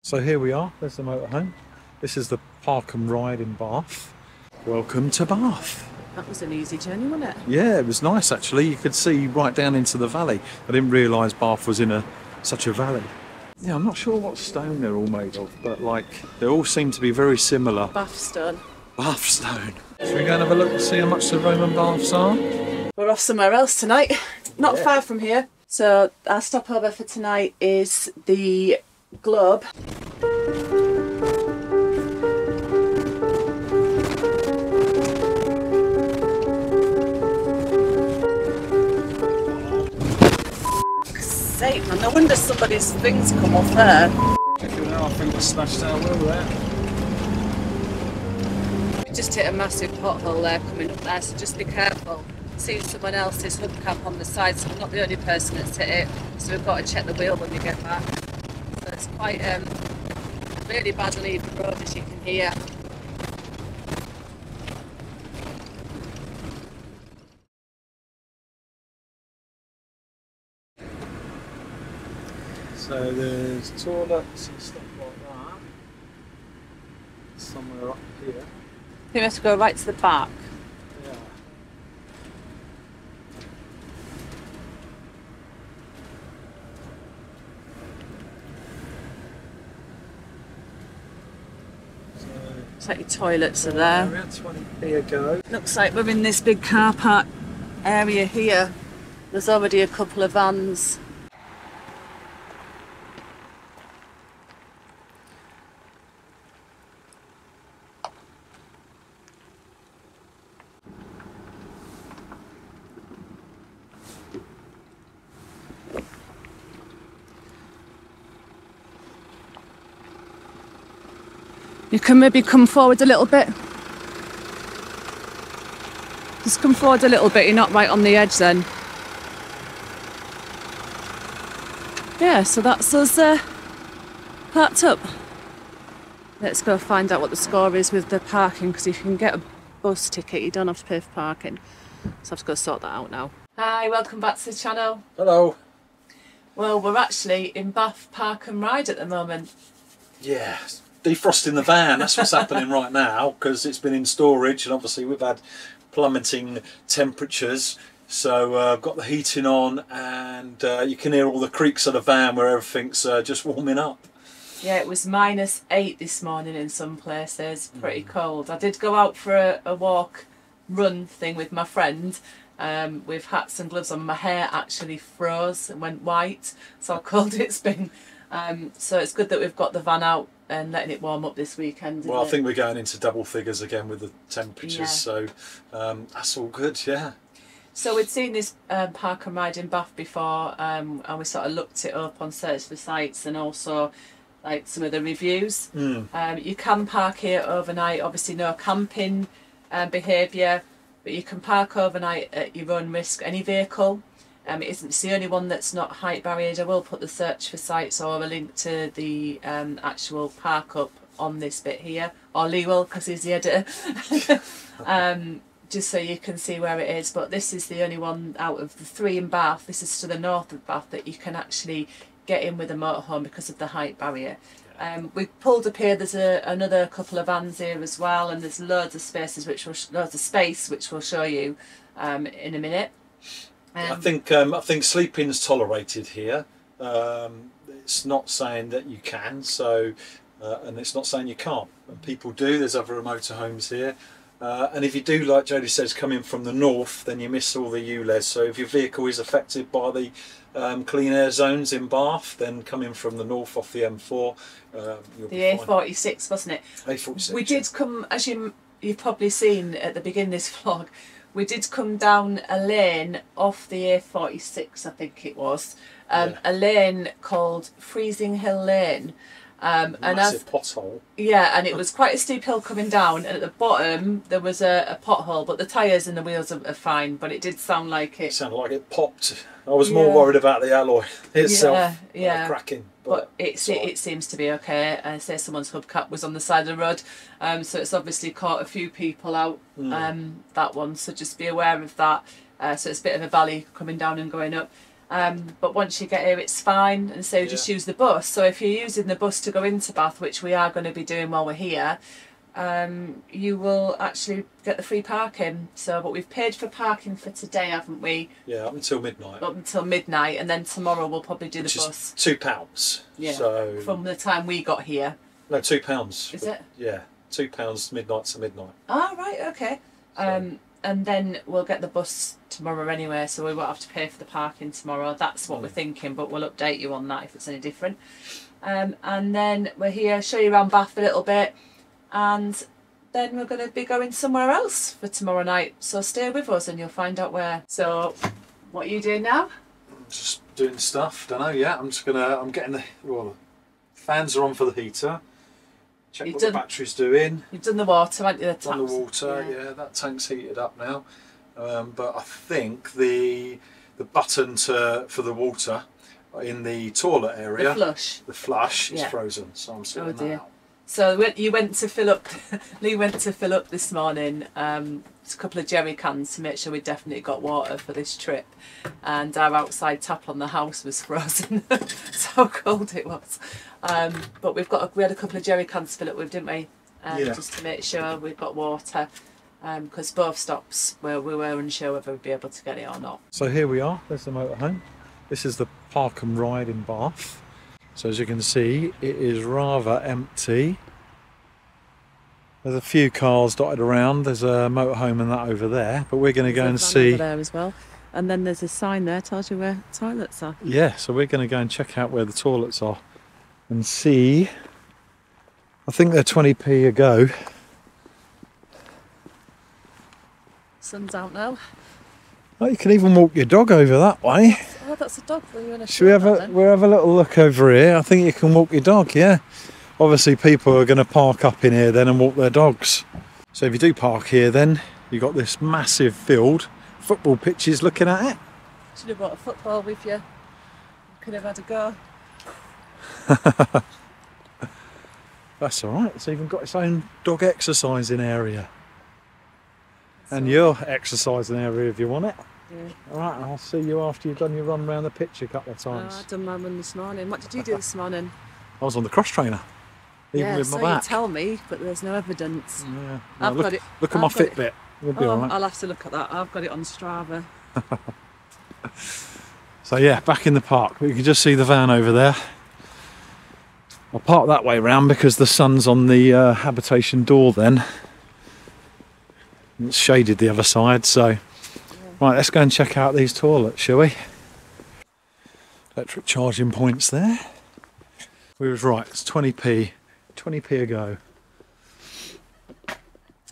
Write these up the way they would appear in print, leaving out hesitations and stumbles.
So here we are, there's the motorhome. This is the park and ride in Bath. Welcome to Bath. That was an easy journey, wasn't it? Yeah, it was nice actually. You could see right down into the valley. I didn't realise Bath was in such a valley. Yeah, I'm not sure what stone they're all made of, but like they all seem to be very similar. Bath stone. Bath stone. Should we go and have a look and see how much the Roman baths are? We're off somewhere else tonight, not Yeah. far from here. So our stopover for tonight is the Globe. Sake, man, no wonder somebody's things come off there. I think we smashed our wheel there. We just hit a massive pothole there coming up there, so just be careful. See someone else's hubcap on the side, so we're not the only person that's hit it, so we've got to check the wheel when we get back. So it's quite really bad leaving road, as you can hear. So there's toilets and stuff like that. Somewhere up here. We have to go right to the back. Yeah. Looks like your toilets are there. Around 20p a go. Looks like we're in this big car park area here. There's already a couple of vans. You can maybe come forward a little bit. Just come forward a little bit, you're not right on the edge then. Yeah, so that's us parked up. Let's go find out what the score is with the parking, because if you can get a bus ticket, you don't have to pay for parking. So I have to go sort that out now. Hi, welcome back to the channel. Hello. Well, we're actually in Bath Park and Ride at the moment. Yeah, defrosting the van, that's what's happening right now, because it's been in storage and obviously we've had plummeting temperatures. So I've got the heating on and you can hear all the creaks of the van where everything's just warming up. Yeah, it was -8 this morning in some places, pretty cold. I did go out for a walk, run thing with my friend with hats and gloves on. My hair actually froze and went white, so how cold it's been. So it's good that we've got the van out and letting it warm up this weekend. Well, I think we're going into double figures again with the temperatures, yeah. So that's all good, yeah. So we'd seen this park and ride in Bath before, and we sort of looked it up on Search for Sites and also like some of the reviews. You can park here overnight, obviously no camping behaviour, but you can park overnight at your own risk, any vehicle. It's the only one that's not height barriered. I will put the Search for Sites or a link to the actual park up on this bit here, or Lee will, because he's the editor. Just so you can see where it is. But this is the only one out of the 3 in Bath, this is to the north of Bath, that you can actually get in with a motorhome because of the height barrier. We pulled up here, there's another couple of vans here as well, and there's loads of spaces loads of space which we'll show you in a minute. I think sleeping's tolerated here. It's not saying that you can, so and it's not saying you can't. And people do. There's other motorhomes here, and if you do, like Jodie says, come in from the north, then you miss all the ULEZ. So if your vehicle is affected by the clean air zones in Bath, then come in from the north off the M4. You'll the A46, wasn't it? A46. We did come, as you've probably seen at the beginning of this vlog, we did come down a lane off the A46, I think it was, a lane called Freezing Hill Lane. Massive pothole. Yeah, and it was quite a steep hill coming down, and at the bottom there was a pothole, but the tyres and the wheels are fine, but it did sound like It sounded like it popped. I was more worried about the alloy itself cracking. But it seems to be okay. I say someone's hubcap was on the side of the road, so it's obviously caught a few people out, that one, so just be aware of that. So it's a bit of a valley coming down and going up. But once you get here, it's fine, and so just use the bus. So if you're using the bus to go into Bath, which we are going to be doing while we're here, you will actually get the free parking. So, but we've paid for parking for today, haven't we? Yeah, up until midnight. Up until midnight, and then tomorrow we'll probably do the bus. £2. Yeah. So from the time we got here. No, £2. Is it? Yeah, £2 midnight to midnight. Ah, right, okay. So. And then we'll get the bus tomorrow anyway, so we won't have to pay for the parking tomorrow. That's what we're thinking, but we'll update you on that if it's any different. And then we're here, show you around Bath a little bit, and then we're going to be going somewhere else for tomorrow night. So stay with us and you'll find out where. So, what are you doing now? I'm just doing stuff. Don't know yet. I'm getting the fans are on for the heater. Check what the battery's doing. You've done the water, haven't you? The taps. Done the water, yeah. That tank's heated up now. But I think the button for the water in the toilet area, the flush is frozen. So I'm sorting that out. So you went to fill up. Lee went to fill up this morning. A couple of jerry cans to make sure we definitely got water for this trip, and our outside tap on the house was frozen. So cold it was. But we had a couple of jerry cans to fill up with, didn't we? Just to make sure we've got water, because both stops where we were unsure whether we'd be able to get it or not. So here we are. There's the motorhome. This is the park and ride in Bath. So as you can see, it is rather empty. There's a few cars dotted around. There's a motorhome and that over there, but we're going to go and see. Over there as well. And then there's a sign there tells you where toilets are. Yeah, so we're going to go and check out where the toilets are and see. I think they're 20p a go. Sun's out now. Oh, you can even walk your dog over that way. Oh, that's a dog. Should we have a little look over here? I think you can walk your dog, yeah. Obviously people are going to park up in here then and walk their dogs. So if you do park here then, you've got this massive field, football pitches looking at it. Should have brought a football with you. You could have had a go. That's alright, it's even got its own dog exercising area. And your exercising area if you want it. Yeah. Alright, I'll see you after you've done your run around the pitch a couple of times. I've done my run this morning. What did you do this morning? I was on the cross trainer. Even with my back. You tell me, but there's no evidence. Yeah. I've got it. Look at my Fitbit. We'll be alright. I'll have to look at that. I've got it on Strava. So yeah, back in the park. You can just see the van over there. I'll park that way round because the sun's on the habitation door then. It's shaded the other side, so... Right, let's go and check out these toilets, shall we? Electric charging points there. We was right, it's 20p a go.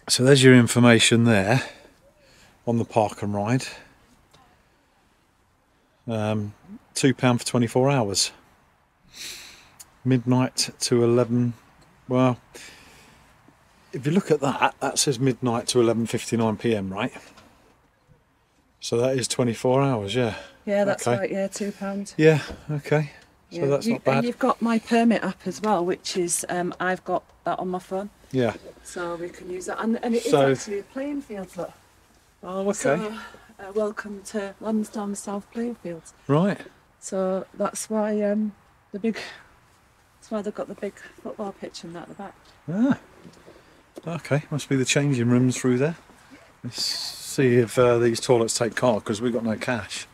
So there's your information there on the park and ride. £2 for 24 hours. Midnight to 11, well, if you look at that says midnight to 11:59 p.m, right? So that is 24 hours, yeah. Yeah, that's right, yeah, £2. Yeah, okay. So yeah, that's not bad. And you've got my permit app as well, which is, I've got that on my phone. Yeah. So we can use that. And it is actually a playing field, look. Oh, okay. So, welcome to Lansdowne South Playing Fields. Right. So that's why that's why they've got the big football pitch and that at the back. Ah. Okay, must be the changing rooms through there. Let's see if these toilets take card, because we've got no cash.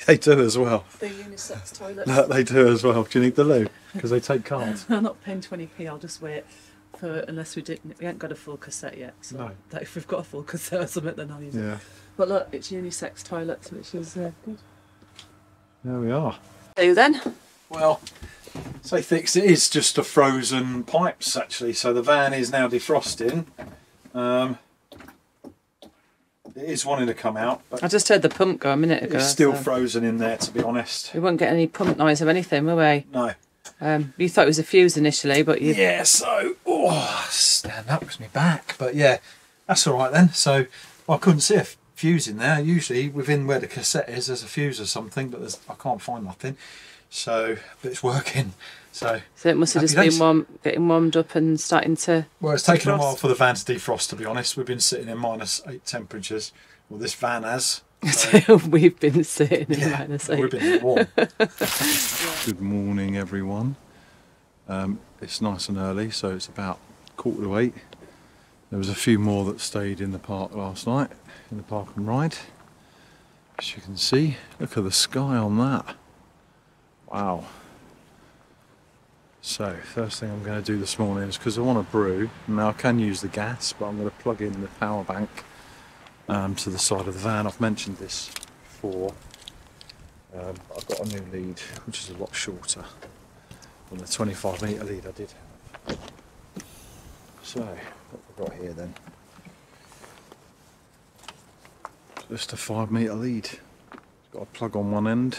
They do as well. The unisex toilets. No, they do as well. Do you need the loo? Because they take cards. I'm not paying 20p, I'll just wait for, unless we ain't got a full cassette yet. So no. That if we've got a full cassette or something, then I'll use it. But look, it's unisex toilets, which is good. There we are. So then? Well, say Thix, it is just a frozen pipes actually. So the van is now defrosting. It is wanting to come out, but I just heard the pump go a minute ago. It's still frozen in there, to be honest. We won't get any pump noise or anything, will we? No. You thought it was a fuse initially, but you... Yeah, so... stand up with me back. But yeah, that's all right then. So, well, I couldn't see a fuse in there. Usually, within where the cassette is, there's a fuse or something, but I can't find nothing. So, but it's working. So it must have just been getting warmed up and starting to... Well, it's taken a while for the van to defrost, to be honest. We've been sitting in -8 temperatures. Well, this van has. So we've been sitting in we've been warm. Good morning, everyone. It's nice and early, so it's about 7:45. There was a few more that stayed in the park last night, in the park and ride. As you can see, look at the sky on that. Wow. So, first thing I'm going to do this morning is, because I want to brew, now I can use the gas, but I'm going to plug in the power bank to the side of the van. I've mentioned this before. I've got a new lead, which is a lot shorter than the 25 metre lead I did have. So, what have we got here then? Just a 5 metre lead. It's got a plug on one end,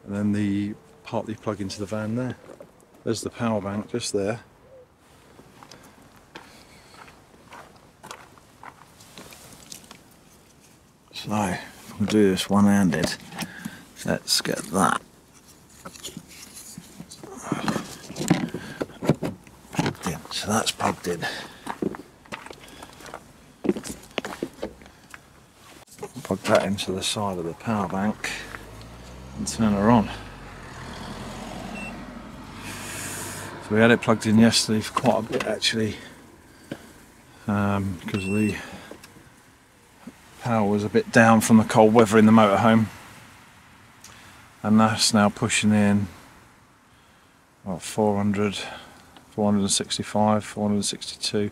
and then the part that you plug into the van there. There's the power bank just there. So, if we'll do this one-handed, let's get that plugged in. So that's plugged in. Plug that into the side of the power bank and turn her on. So we had it plugged in yesterday for quite a bit actually, because the power was a bit down from the cold weather in the motorhome, and that's now pushing in what, 400, 465, 462,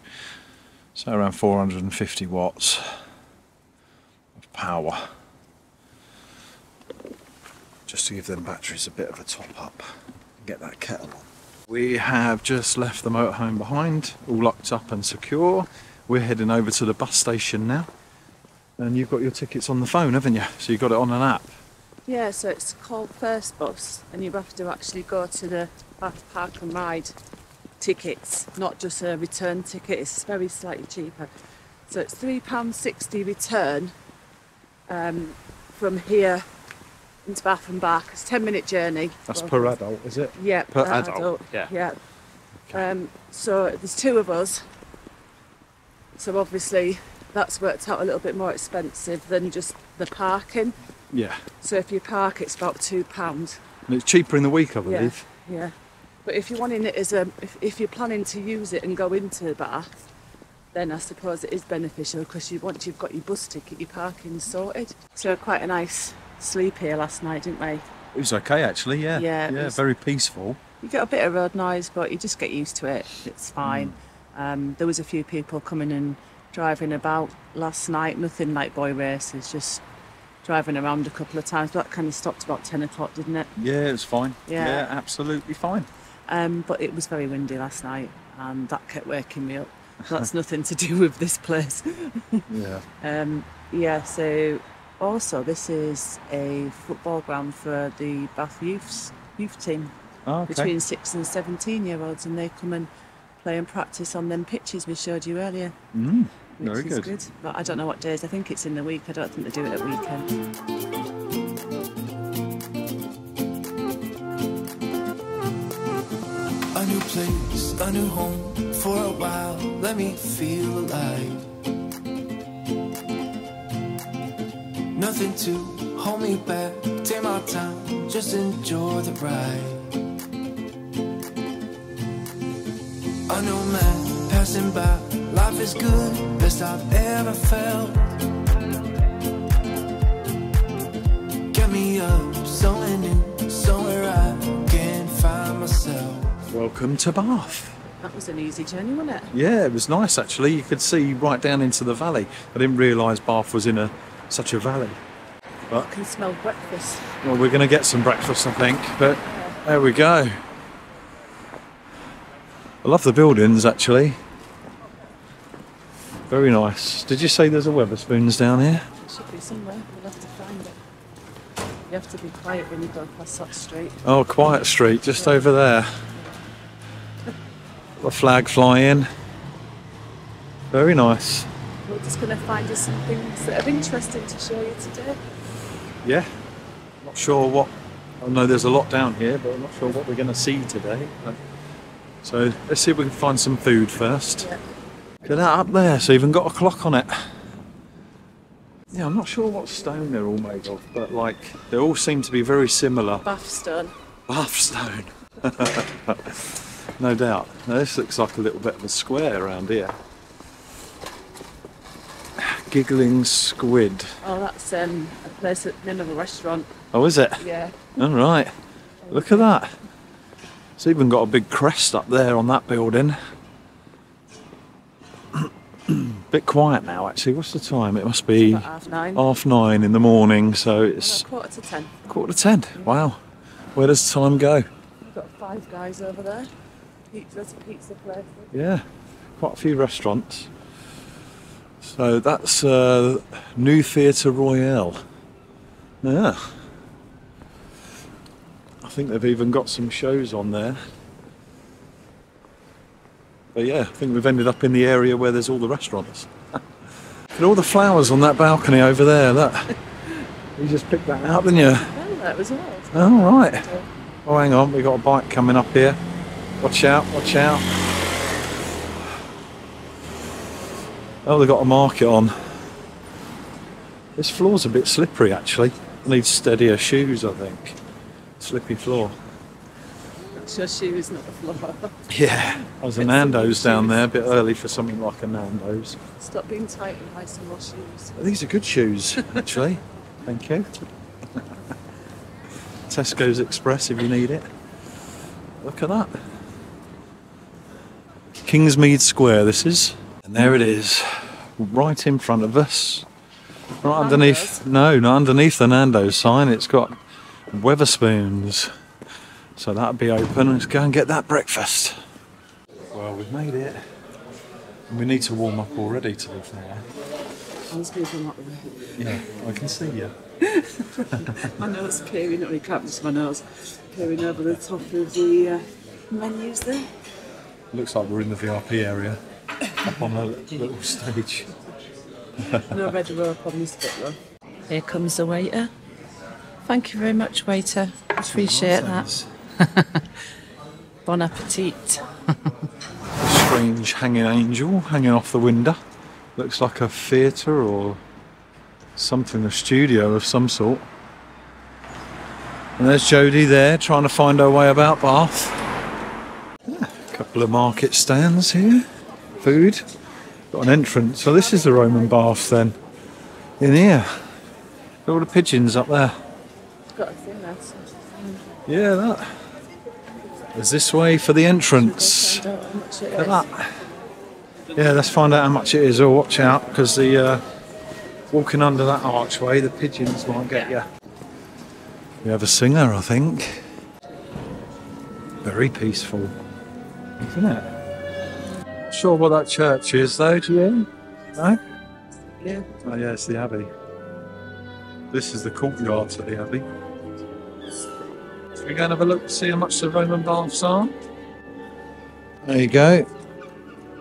so around 450 watts of power, just to give them batteries a bit of a top up and get that kettle on. We have just left the motorhome behind, all locked up and secure. We're heading over to the bus station now. And you've got your tickets on the phone, haven't you? So you've got it on an app. Yeah, so it's called First Bus, and you have to actually go to the Bath Park and Ride tickets, not just a return ticket. It's very slightly cheaper. So it's £3.60 return from here into Bath and back. It's a 10-minute journey. That's per adult, is it? Yeah, per adult. Yeah. Okay. So there's two of us. So obviously that's worked out a little bit more expensive than just the parking. Yeah. So if you park, it's about £2. And it's cheaper in the week, I believe. Yeah. But if you're wanting it as if you're planning to use it and go into Bath, then I suppose it is beneficial, because once you've got your bus ticket, your parking's sorted. So quite a nice sleep here last night, didn't we? It was okay actually, yeah. Yeah, very peaceful. You get a bit of road noise, but you just get used to it. It's fine. There was a few people coming and driving about last night, nothing like boy races, just driving around a couple of times, but that kind of stopped about 10 o'clock, didn't it? Yeah, it was fine. Yeah, absolutely fine. But it was very windy last night, and that kept waking me up. That's nothing to do with this place. Yeah. So also this is a football ground for the Bath youth team. Oh, okay. Between 6 and 17-year-olds, and they come and play and practice on them pitches we showed you earlier. Very Which is good. But I don't know what days. I think it's in the week. I don't think they do it at weekend. A new place, a new home, for a while, let me feel alive. Nothing to hold me back, take my time, just enjoy the ride. A new man passing by, life is good, best I've ever felt. Get me up, somewhere new, somewhere I can find myself. Welcome to Bath. That was an easy journey, wasn't it? Yeah, it was nice actually. You could see right down into the valley. I didn't realise Bath was in such a valley. But I can smell breakfast. well, we're going to get some breakfast, I think. But there we go. I love the buildings actually. Very nice. Did you say there's a Wetherspoons down here? It should be somewhere. We'll have to find it. You have to be quiet when you go past that street. Oh, Quiet Street, just over there. The flag flying. Very nice. We're just going to find you some things that are interesting to show you today. Yeah. Not sure what. I know there's a lot down here, but I'm not sure what we're going to see today. So let's see if we can find some food first. Yeah. Look at that up there, it's even got a clock on it. Yeah, I'm not sure what stone they're all made of, but like, they all seem to be very similar. Bath stone. Bath stone. No doubt. Now this looks like a little bit of a square around here. Giggling Squid. Oh, that's a place at the end of a restaurant. Oh, is it? Yeah. All right. Look at that. It's even got a big crest up there on that building. Bit quiet now, actually. What's the time? It must be About 9:30. 9:30 in the morning, so it's No, 9:45. 9:45. Wow. Where does time go? We've got Five Guys over there. There's a pizza place. Yeah, quite a few restaurants. So that's New Theatre Royale. Yeah. I think they've even got some shows on there. But yeah, I think we've ended up in the area where there's all the restaurants. Look at all the flowers on that balcony over there, look. You just picked that out, didn't you? Oh, that was well. Oh, right. Oh, hang on, we've got a bike coming up here. Watch out, watch out. Oh, they've got a market on. This floor's a bit slippery, actually. Needs steadier shoes, I think. Slippy floor. It's your shoes, not the floor. Yeah, there's a Nando's down there, a bit early for something like a Nando's. Stop being tight and buy some more shoes. These are good shoes, actually. Thank you. Tesco's Express if you need it. Look at that. Kingsmead Square, this is. And there it is, right in front of us. Right underneath, no, not underneath the Nando's sign, it's got Weatherspoons. So that'll be open. Let's go and get that breakfast. Well, we've made it. And we need to warm up already, to be fair. I was moving up there. Yeah, I can see you. My nose peering, not really clapping to my nose, peering over the top of the menus there. Looks like we're in the VIP area, up on a little stage. No red rope on this bit though. Here comes the waiter. Thank you very much, waiter. Appreciate that. Bon appetit. A strange hanging angel hanging off the window. Looks like a theatre or something, a studio of some sort. And there's Jodie there trying to find her way about Bath. Yeah, a couple of market stands here. Food. Got an entrance. So this is the Roman baths then. In here. Look at all the pigeons up there. Got a thing there. Yeah, that. There's this way for the entrance. Find out how much it Look is. at that. Yeah, let's find out how much it is. Oh, watch out, because the walking under that archway, the pigeons might get you. We have a singer, I think. Very peaceful, isn't it? Not sure what that church is, though. Do you? No? Yeah. Oh, yeah, it's the Abbey. This is the courtyard to the Abbey. Should we go and have a look to see how much the Roman baths are? There you go.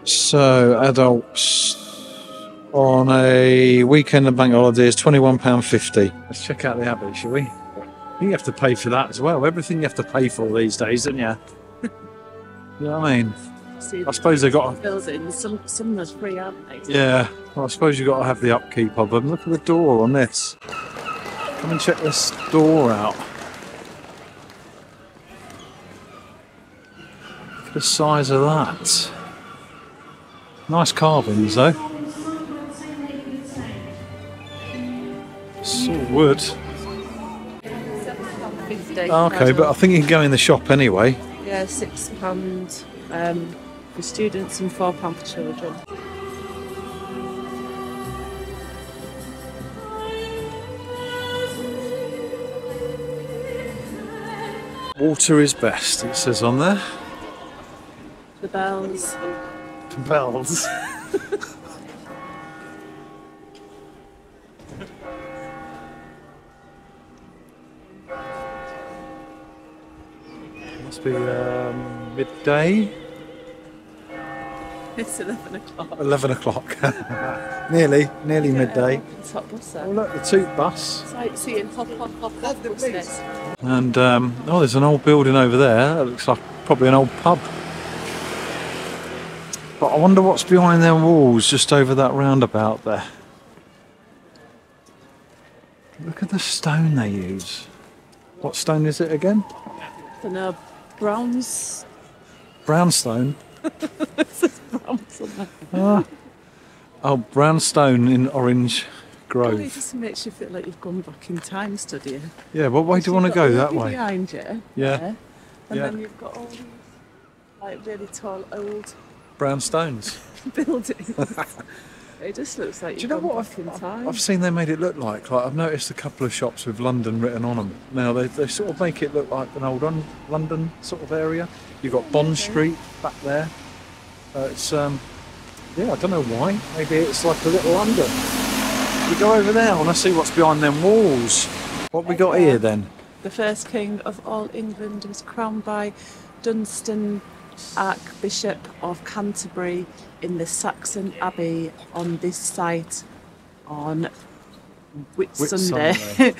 So, adults on a weekend and bank holiday is £21.50. Let's check out the Abbey, shall we? You have to pay for that as well. Everything you have to pay for these days, don't you? You know what I mean? See, I suppose they've got to... buildings, some of those free, aren't they? Yeah, well, I suppose you've got to have the upkeep of them. Look at the door on this. Come and check this door out. Look at the size of that. Nice carvings though. It's all wood. £7.50. Oh, okay, but I think you can go in the shop anyway. Yeah, £6 for students and £4 for children. Water is best, it says on there. The bells. The bells. Must be midday. It's 11 o'clock. 11 o'clock. nearly midday. Top bus there. Oh look, the toot bus. Sightseeing, hop on, hop off bus this. And oh, there's an old building over there. That looks like probably an old pub. But I wonder what's behind their walls just over that roundabout there. Look at the stone they use. What stone is it again? I don't know, bronze. Brownstone? It says bronze on there. Ah. Oh, brownstone in Orange Grove. It just makes you feel like you've gone back in time studying. Yeah, what way do you want to go? That way? Behind you. Yeah. And Yeah. then you've got all these like really tall old Brown stones. buildings. It just looks like Do you you've know gone what back in time. I've seen they made it look like? Like I've noticed a couple of shops with London written on them. Now they sort of make it look like an old London sort of area. You've got Bond Street back there. It's yeah, I don't know why. Maybe it's like a little London. We go over there. I want to see what's behind them walls. What we got here then? The first king of all England was crowned by Dunstan, Archbishop of Canterbury, in the Saxon Abbey on this site on Whitsunday,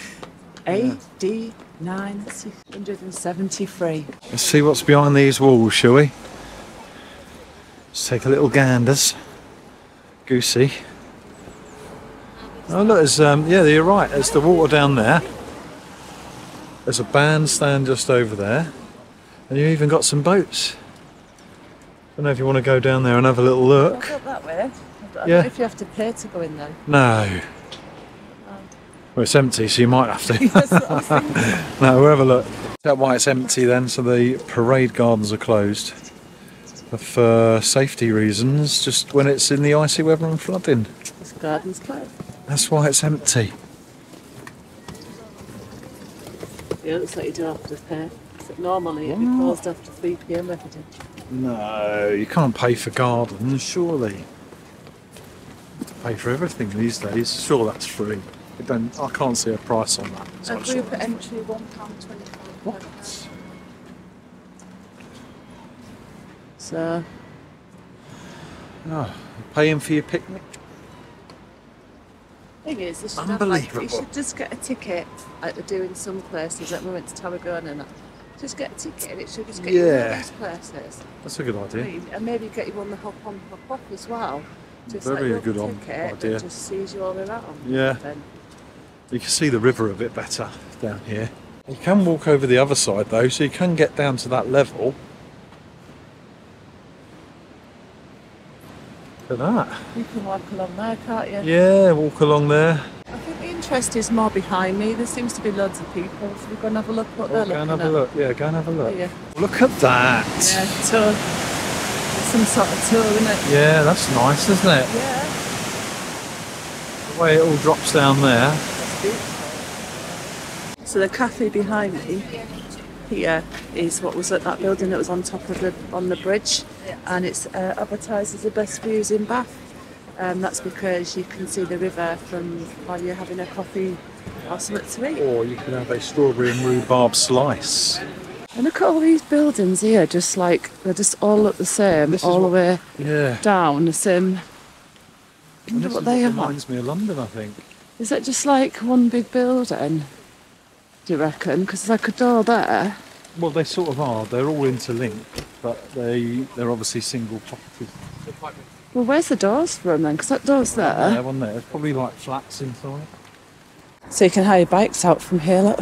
AD 973. Let's see what's behind these walls, shall we? Let's take a little ganders. Goosey. Oh look, there's yeah, you're right. There's the water down there. There's a bandstand just over there, and you've even got some boats. I don't know if you want to go down there and have a little look. I'll go that way. I don't Yeah. know if you have to pay to go in there. No. Well, it's empty, so you might have to. That's what I was thinking. No, we'll have a look. Is that why it's empty then? So the parade gardens are closed for safety reasons, just when it's in the icy weather and flooding. This garden's closed. That's why it's empty. Yeah, it looks like you do have to pay. So normally it'd be closed after 3 PM every day. No, you can't pay for gardens, surely. You have to pay for everything these days. Sure, that's free. I can't see a price on that. So A I'm sure- group entry £1.25. What? So Oh, paying for your picnic? thing is, they should have, like, Unbelievable. you should just get a ticket like they do in some places. Like we went to Tarragona and that. Just get a ticket and it should just get you in all Yeah. these places. That's a good idea. And maybe get you on the hop on, hop off as well. Just Very like good ticket idea. that just sees you all around. Yeah. Then You can see the river a bit better down here. You can walk over the other side though, so you can get down to that level. Look at that. you can walk along there, can't you? Yeah, walk along there. I think the interest is more behind me. There seems to be loads of people. So we're going to have a look what they're Go and looking have a at. look. Yeah, go and have a look. Yeah. Look at that. Yeah, tour. Some sort of tour, isn't it? Yeah, that's nice, isn't it? Yeah. The way it all drops down there. That's beautiful. So the cafe behind me here is what was at that building that was on top of the bridge, and it's advertised as the best views in Bath. That's because you can see the river from while you're having a coffee or something to eat. Or you can have a strawberry and rhubarb slice. And look at all these buildings here, just like they just all look the same, This is all the way Yeah. down the same. I And wonder this what is they are. reminds me of London, I think. Is that just like one big building? Do you reckon? Because there's like a door there. Well, they sort of are. They're all interlinked, but they're obviously single properties. Well, where's the doors from then? Because that door's there. There, one there. There's probably like flats inside. So you can hire bikes out from here, look.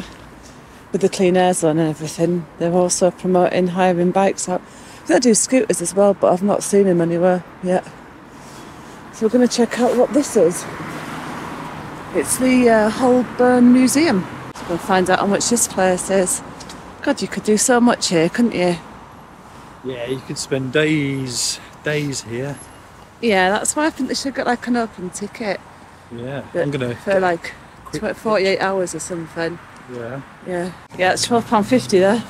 With the clean air zone and everything. They're also promoting hiring bikes out. They do scooters as well, but I've not seen them anywhere yet. So we're going to check out what this is. It's the Holborn Museum. So we'll find out how much this place is. God, you could do so much here, couldn't you? Yeah, you could spend days here. Yeah, that's why I think they should get like an open ticket. Yeah, But I'm gonna. for like quick 48 hours or something. Yeah. Yeah, it's £12.50 there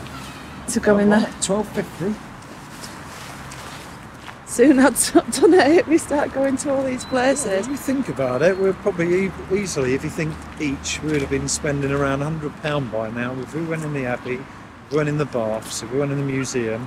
to go in there. 12.50. Soon I've done it. We start going to all these places. If you think about it, we're probably easily, if you think each, we would have been spending around £100 by now. If we went in the Abbey, if we went in the baths, if we went in the museum.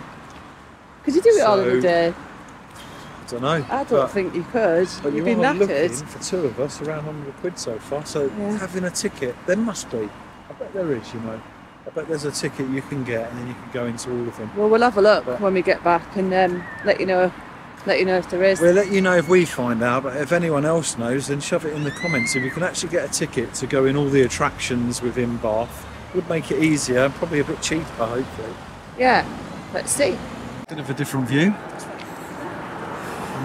Could you do it all in So- a day? I don't know. I don't think you could. But You'd you be are looking knackered. for two of us around £100 so far. So Yeah. having a ticket, there must be. I bet there is. You know. I bet there's a ticket you can get, and then you can go into all of them. Well, we'll have a look But- when we get back and let you know let you know if there is. We'll let you know if we find out, but if anyone else knows, then shove it in the comments. If you can actually get a ticket to go in all the attractions within Bath, would make it easier, probably a bit cheaper, hopefully. Yeah, let's see. Bit of a different view.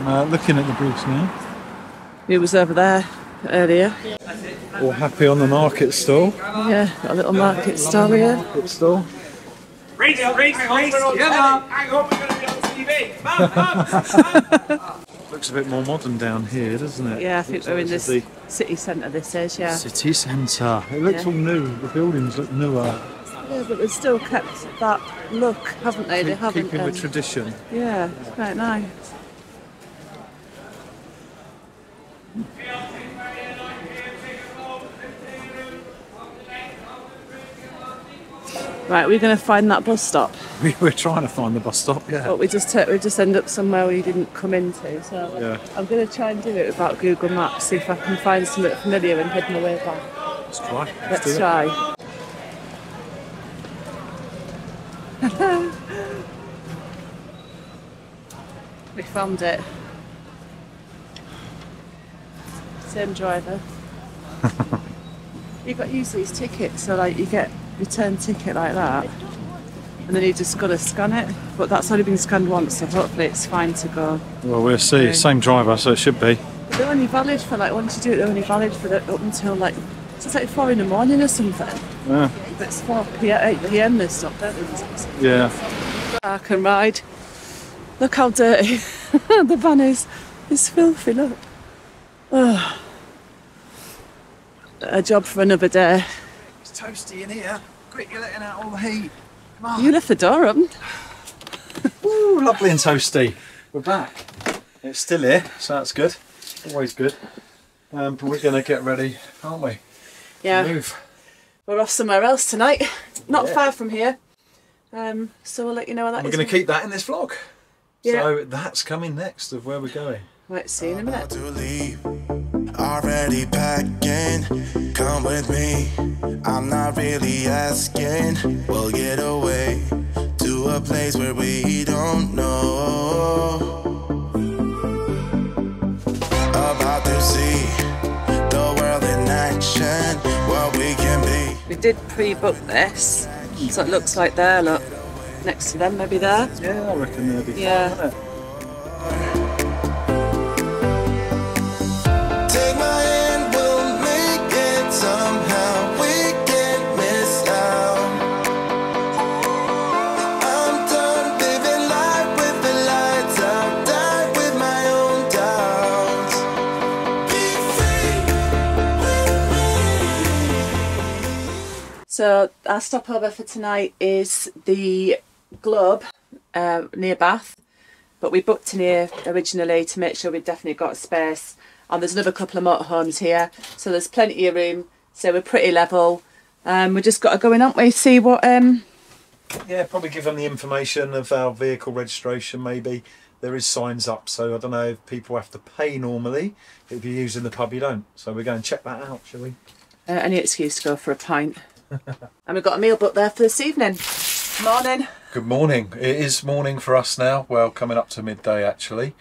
I'm looking at the bridge now. It was over there earlier. All happy on the market stall. Yeah, got a little market stall here. Market stall. Race, yeah, I hope we're going to be on TV. Looks a bit more modern down here, doesn't it? Yeah, I think Looks we're like in this the is city centre, this is, yeah. City centre. It looks all new. The buildings look newer. Yeah, but they've still kept that look, haven't they? They haven't. Keeping with tradition. Yeah, it's quite nice. Right, we're going to find that bus stop. We're trying to find the bus stop, yeah. But we just end up somewhere we didn't come into. So Yeah. I'm going to try and do it without Google Maps, see if I can find something familiar and head my way back. Let's try. Let's do it. try. We found it. Same driver. You got to use these tickets, so like you get return ticket like that, and then you just got to scan it. But that's only been scanned once, so hopefully it's fine to go. Well, we'll see. Okay. Same driver, so it should be. But they're only valid for like, once you do it, they're only valid for up until like, it's like 4 in the morning or something. Yeah. If it's 4 p.m., 8 p.m. they stop, don't they? Yeah. Park and ride. Look how dirty the van is. It's filthy, look. Oh. A job for another day. It's toasty in here. Quick, you're letting out all the heat. Come on. You left the door open. Ooh, lovely and toasty. We're back. It's still here, so that's good. Always good. But we're going to get ready, aren't we? Yeah. Move. We're off somewhere else tonight. Not Yeah. far from here. So we'll let you know where that We're is. going to keep that in this vlog. Yeah. So that's coming next of where we're going. Right, see you in a minute. To leave, already packing. Come with me. I'm not really asking. We'll get away to a place where we don't know. About to see the world in action. What we can be. We did pre-book this, so it looks like there, look. Next to them, maybe there. Yeah, I reckon they'll be Yeah. fine, won't it? Take my hand, we'll make it somehow. We can't miss out. I'm done living life with the lights out. Die with my own doubts. Be free with me. So our stopover for tonight is the Globe near Bath, but we booked in here originally to make sure we've definitely got a space. And there's another couple of motorhomes here, so there's plenty of room. So we're pretty level. We just got to go in, haven't we? See what. Yeah, probably give them the information of our vehicle registration. Maybe there is signs up, so I don't know if people have to pay normally. If you're using the pub, you don't. So we're going to check that out, shall we? Any excuse to go for a pint. And we've got a meal booked there for this evening. Morning. Good morning. It is morning for us now. Well, coming up to midday actually.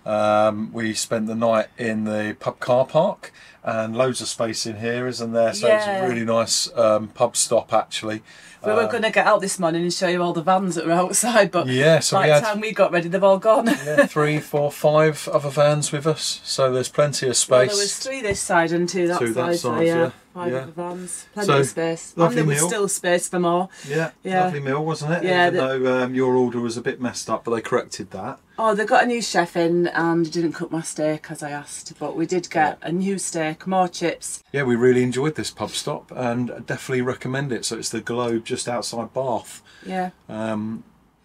We spent the night in the pub car park, and loads of space in here, isn't there? So it's Yeah. a really nice pub stop actually. We were going to get out this morning and show you all the vans that were outside, but Yeah, so by we the had time we got ready, they've all gone. 3, 4, 5 other vans with us, so there's plenty of Well, space. there was 3 this side and 2 that Two that side, so side, yeah, yeah. 5 Yeah. other vans. Plenty So, of space. And lovely there was meal. still space for more. Yeah, Yeah. lovely meal, wasn't it? Yeah, Even though your order was a bit messed up, but they corrected that. Oh, they got a new chef in and didn't cook my steak as I asked, but we did get a new steak, more chips. Yeah, we really enjoyed this pub stop and definitely recommend it. So it's the Globe just outside Bath. Yeah.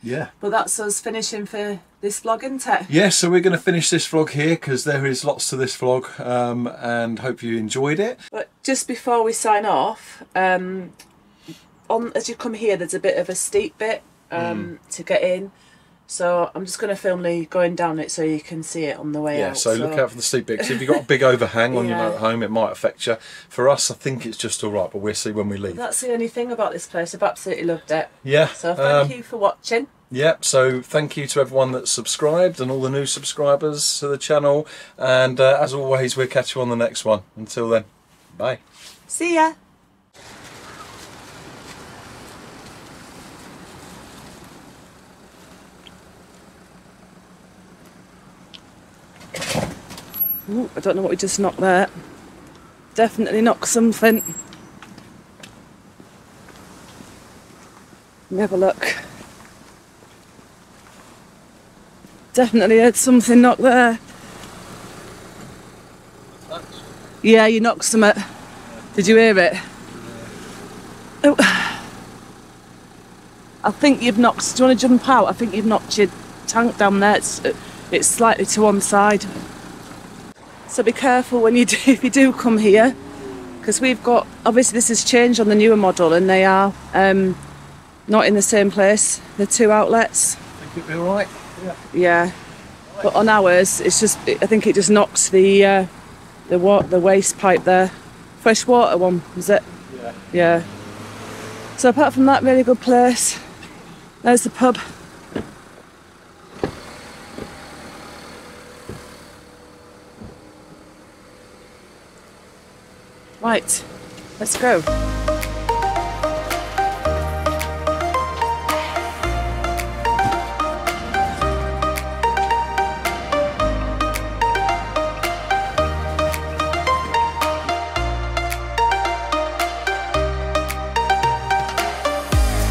Yeah. But that's us finishing for this vlog, isn't it? Yeah, so we're going to finish this vlog here because there is lots to this vlog, and hope you enjoyed it. But just before we sign off, as you come here, there's a bit of a steep bit to get in. So I'm just going to film Lee going down it so you can see it on the way Yeah, out. so look out for the steep bit. 'Cause if you've got a big overhang on your Yeah. motorhome, it might affect you. For us, I think it's just all right, but we'll see when we leave. That's the only thing about this place. I've absolutely loved it. Yeah. So thank you for watching. Yep, so thank you to everyone that's subscribed and all the new subscribers to the channel. And as always, we'll catch you on the next one. Until then, bye. See ya. Ooh, I don't know what we just knocked there. Definitely knocked something. Let me have a look. Definitely heard something knock there. Yeah, you knocked something. Did you hear it? Oh. I think you've knocked. Do you want to jump out? I think you've knocked your tank down there. It's slightly to one side. So be careful when you do, if you do come here, because we've got, obviously this has changed on the newer model, and they are not in the same place. The two outlets. I think it'll be alright. Yeah, but on ours, it's just, I think it just knocks the waste pipe there. Fresh water one, is it? Yeah. Yeah. So apart from that, really good place. There's the pub. Right, let's go.